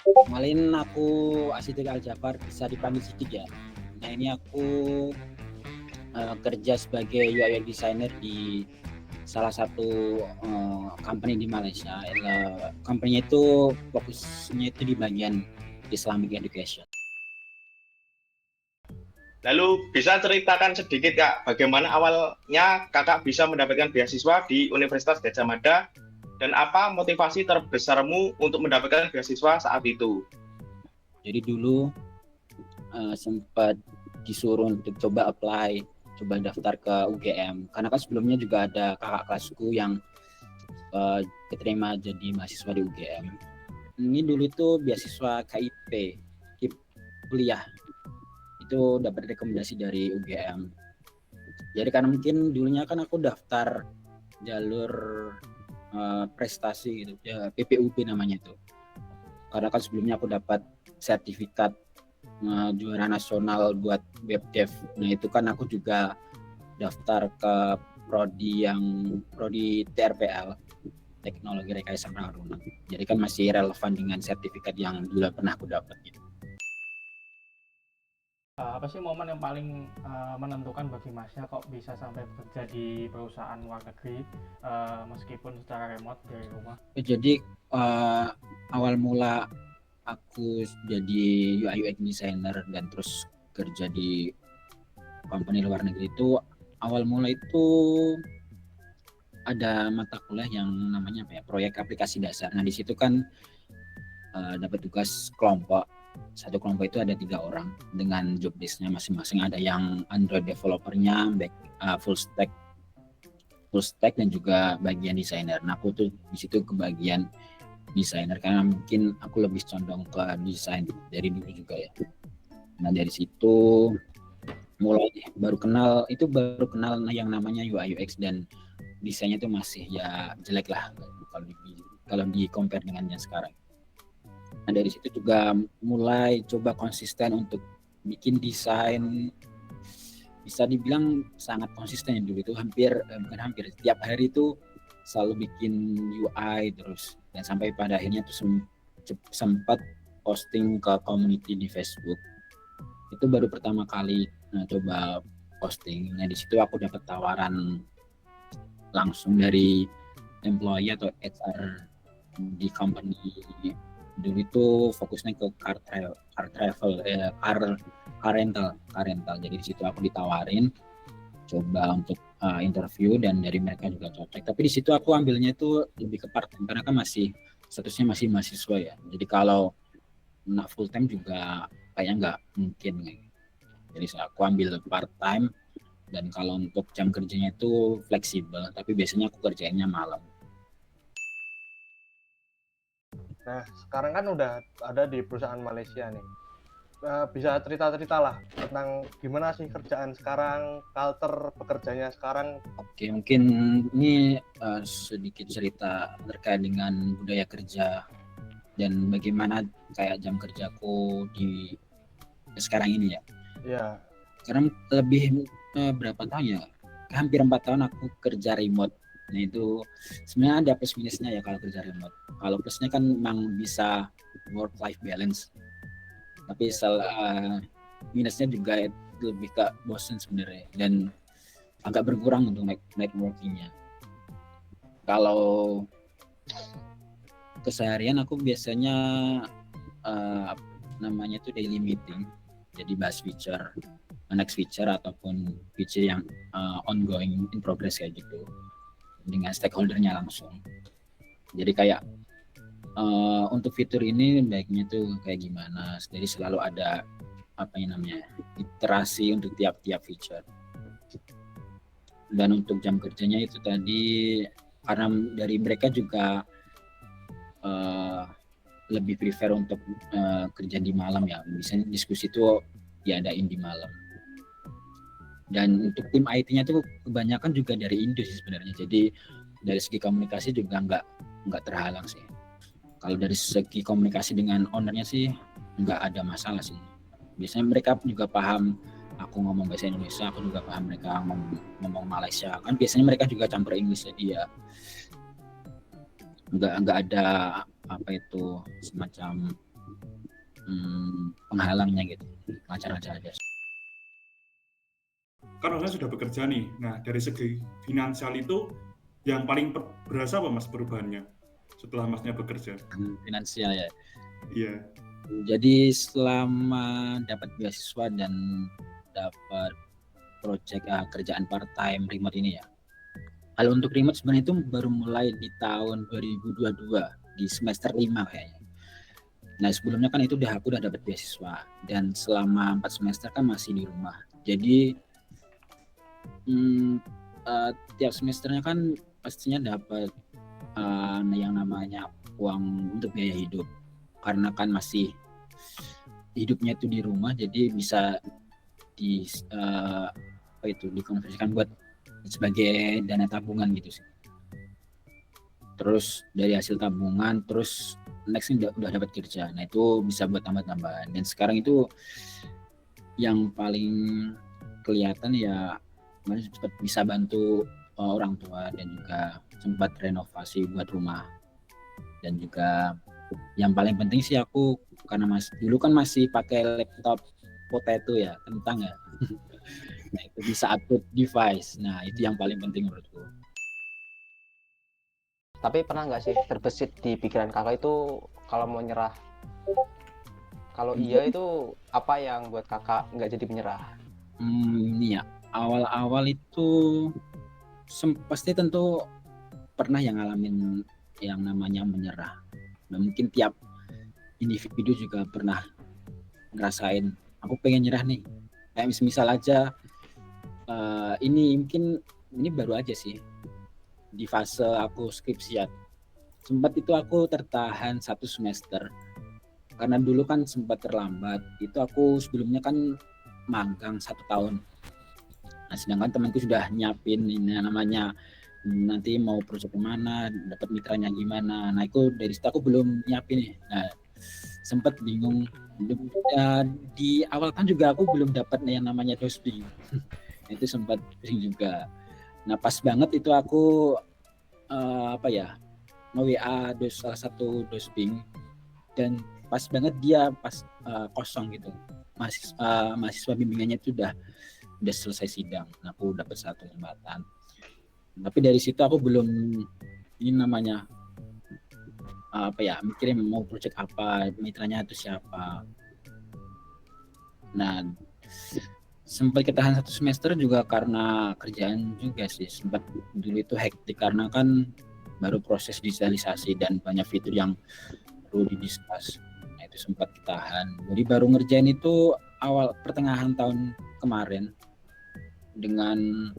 Kemarin aku Asyidik Al-Jafar, bisa dipanggil Sidik ya. Nah ini aku kerja sebagai UI designer di salah satu company di Malaysia. Company itu fokusnya itu di bagian Islamic Education. Lalu bisa ceritakan sedikit Kak, bagaimana awalnya Kakak bisa mendapatkan beasiswa di Universitas Gadjah Mada dan apa motivasi terbesarmu untuk mendapatkan beasiswa saat itu? Jadi dulu sempat disuruh untuk coba apply, coba daftar ke UGM. Karena kan sebelumnya juga ada kakak kelasku yang diterima jadi mahasiswa di UGM. Ini dulu itu beasiswa KIP, kuliah. Itu dapat rekomendasi dari UGM. Jadi karena mungkin dulunya kan aku daftar jalur prestasi gitu, ya, PPUP namanya itu. Karena kan sebelumnya aku dapat sertifikat juara nasional buat web dev. Nah itu kan aku juga daftar ke prodi TRPL, Teknologi Rekayasa Prarunang. Jadi kan masih relevan dengan sertifikat yang dulu pernah aku dapat gitu. Apa sih momen yang paling menentukan bagi Masnya kok bisa sampai bekerja di perusahaan luar negeri meskipun secara remote dari rumah? Jadi awal mula aku jadi UI UX designer dan terus kerja di company luar negeri itu, awal mula itu ada mata kuliah yang namanya apa ya, proyek aplikasi dasar. Nah di situ kan dapat tugas kelompok. Satu kelompok itu ada 3 orang dengan job desk-nya masing-masing. Ada yang Android developer-nya, full stack dan juga bagian desainer. Nah aku tuh di situ ke bagian desainer karena mungkin aku lebih condong ke desain dari dulu juga ya. Nah dari situ mulai baru kenal yang namanya UI UX, dan desainnya tuh masih ya jelek lah kalau di compare dengan yang sekarang. Nah dari situ juga mulai coba konsisten untuk bikin desain, bisa dibilang sangat konsisten. Dulu itu bukan hampir setiap hari itu selalu bikin UI terus, dan sampai pada akhirnya tuh sempat posting ke community di Facebook. Itu baru pertama kali coba posting. Nah di situ aku dapat tawaran langsung dari employee atau HR di company. Dulu itu fokusnya ke car rental. Jadi di situ aku ditawarin coba untuk interview dan dari mereka juga cocok. Tapi di situ aku ambilnya itu lebih ke part time karena kan masih statusnya masih mahasiswa ya. Jadi kalau nak full time juga kayaknya nggak mungkin. Jadi aku ambil part time, dan kalau untuk jam kerjanya itu fleksibel, tapi biasanya aku kerjainnya malam. Nah, sekarang kan udah ada di perusahaan Malaysia nih. Bisa cerita-cerita lah tentang gimana sih kerjaan sekarang, culture bekerjanya sekarang. Oke, mungkin ini sedikit cerita terkait dengan budaya kerja dan bagaimana kayak jam kerjaku di sekarang ini ya. Ya. Karena lebih berapa tahun ya? Hampir 4 tahun aku kerja remote. Nah itu sebenarnya ada plus minusnya ya kalau kerja remote. Kalau plusnya kan memang bisa work life balance, tapi minusnya juga lebih ke bosen sebenarnya dan agak berkurang untuk networkingnya. Kalau keseharian aku biasanya namanya itu daily meeting, jadi bahas feature, next feature ataupun feature yang ongoing, in progress kayak gitu dengan stakeholdernya langsung. Jadi kayak untuk fitur ini baiknya tuh kayak gimana, jadi selalu ada apa yang namanya iterasi untuk tiap-tiap feature. Dan untuk jam kerjanya itu tadi karena dari mereka juga lebih prefer untuk kerja di malam ya, misalnya diskusi itu diadain di malam. Dan untuk tim IT-nya tuh kebanyakan juga dari Indo sih sebenarnya, jadi dari segi komunikasi juga nggak terhalang sih. Kalau dari segi komunikasi dengan ownernya sih nggak ada masalah sih. Biasanya mereka juga paham aku ngomong bahasa Indonesia, aku juga paham mereka ngomong Malaysia. Kan biasanya mereka juga campur English, jadi ya nggak ada apa itu semacam penghalangnya gitu, lancar-lancar aja. Kan Masnya sudah bekerja nih. Nah, dari segi finansial itu yang paling berasa apa Mas perubahannya setelah Masnya bekerja? Finansial ya. Iya. Jadi selama dapat beasiswa dan dapat proyek kerjaan part time remote ini ya. Kalau untuk remote sebenarnya itu baru mulai di tahun 2022 di semester 5 kayaknya. Nah sebelumnya kan itu aku udah dapat beasiswa dan selama 4 semester kan masih di rumah. Jadi tiap semesternya kan pastinya dapat yang namanya uang untuk biaya hidup. Karena kan masih hidupnya itu di rumah, jadi bisa dikonversikan buat sebagai dana tabungan gitu sih. Terus dari hasil tabungan, terus next udah dapat kerja. Nah itu bisa buat tambah-tambahan. Dan sekarang itu yang paling kelihatan ya cepat bisa bantu orang tua dan juga sempat renovasi buat rumah. Dan juga yang paling penting sih aku karena dulu kan masih pakai laptop Potato ya, kentang ya. Nah itu bisa upload device. Nah itu yang paling penting menurutku. Tapi pernah nggak sih terbesit di pikiran kakak itu kalau mau nyerah? Kalau iya itu apa yang buat kakak nggak jadi menyerah? Ini ya awal-awal itu pasti tentu pernah yang ngalamin yang namanya menyerah. Nah, mungkin tiap individu juga pernah ngerasain aku pengen nyerah nih. Kayak misal aja ini mungkin ini baru aja sih di fase aku skripsian. Sempat itu aku tertahan 1 semester karena dulu kan sempat terlambat. Itu aku sebelumnya kan magang 1 tahun. Nah sedangkan temanku sudah nyiapin ini namanya nanti mau proyek kemana, dapat mitranya gimana. Nah itu dari situ aku belum nyiapin nih. Nah sempat bingung. Di awal kan juga aku belum dapat yang namanya dosping. Itu sempat pusing juga. Nah pas banget itu aku nge-WA salah satu dosping dan pas banget dia pas kosong gitu. Mahasiswa bimbingannya itu udah selesai sidang. Nah, aku dapat 1 jembatan. Tapi dari situ aku belum ini namanya mikirin mau proyek apa, mitranya itu siapa. Nah sempat ketahan 1 semester juga karena kerjaan juga sih. Sempat dulu itu hektik karena kan baru proses digitalisasi dan banyak fitur yang perlu didiskus. Nah itu sempat ketahan. Jadi baru ngerjain itu awal pertengahan tahun kemarin dengan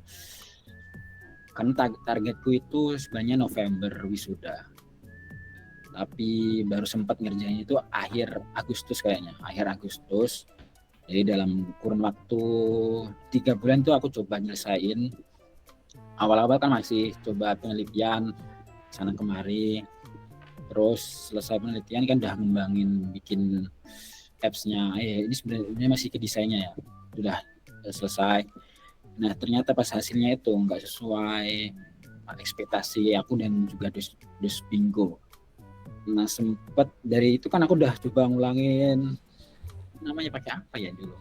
kan targetku itu sebenarnya November wisuda. Tapi baru sempat ngerjain itu akhir Agustus kayaknya, akhir Agustus. Jadi dalam kurun waktu 3 bulan itu aku coba nyelesain. Awal-awal kan masih coba penelitian sana kemari. Terus selesai penelitian kan udah ngembangin bikin apps-nya. Ini sebenarnya masih ke desainnya ya. Sudah selesai. Nah ternyata pas hasilnya itu nggak sesuai ekspektasi aku dan juga dos bingo. Nah sempet dari itu kan aku udah coba ngulangin namanya pakai apa ya dulu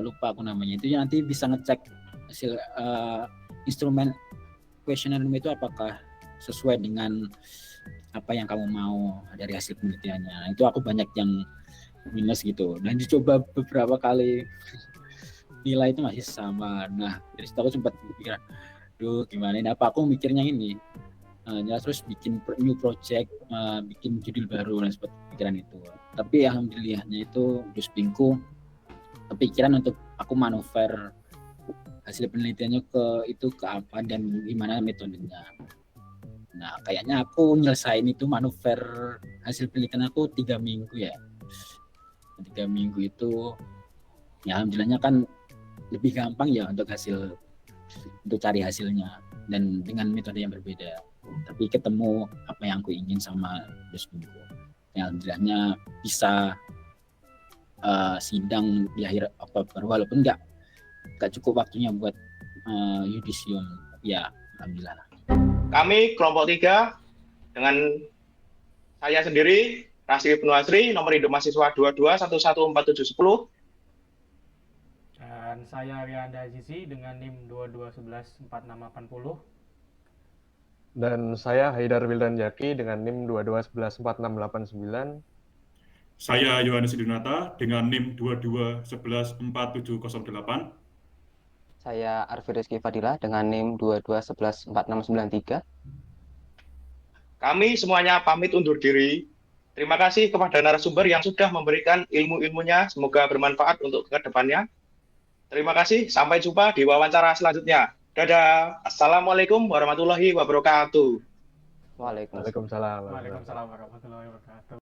lupa aku namanya. Itu nanti bisa ngecek hasil instrumen questionnaire itu apakah sesuai dengan apa yang kamu mau dari hasil penelitiannya. Nah, itu aku banyak yang minus gitu dan dicoba beberapa kali nilai itu masih sama. Nah dari situ aku sempat pikir gimana ini, apa aku mikirnya ini terus bikin new project, bikin judul baru dan seperti pikiran itu. Tapi alhamdulillahnya itu dospingku kepikiran untuk aku manuver hasil penelitiannya ke apa dan gimana metodenya. Nah kayaknya aku nyelesain itu manuver hasil penelitian aku 3 minggu ya. 3 minggu itu ya alhamdulillahnya kan lebih gampang ya untuk cari hasilnya dan dengan metode yang berbeda. Tapi ketemu apa yang aku ingin sama dospingku. Ya, alhamdulillahnya bisa sidang di akhir Oktober walaupun nggak cukup waktunya buat yudisium. Ya, alhamdulillah. Kami kelompok 3 dengan saya sendiri Rasi Ibnu Asri, nomor induk mahasiswa 22114710. Dan saya Rianda Azizi dengan NIM 22114680. Dan saya Haidar Wildan Jaki dengan NIM 22114689. Saya Yohanes Idunata dengan NIM 22114708. Saya Arfi Rizky Fadilah dengan NIM 22114693. Kami semuanya pamit undur diri. Terima kasih kepada narasumber yang sudah memberikan ilmu-ilmunya. Semoga bermanfaat untuk kedepannya. Terima kasih. Sampai jumpa di wawancara selanjutnya. Dadah. Assalamualaikum warahmatullahi wabarakatuh. Waalaikumsalam. Waalaikumsalam. Waalaikumsalam warahmatullahi wabarakatuh.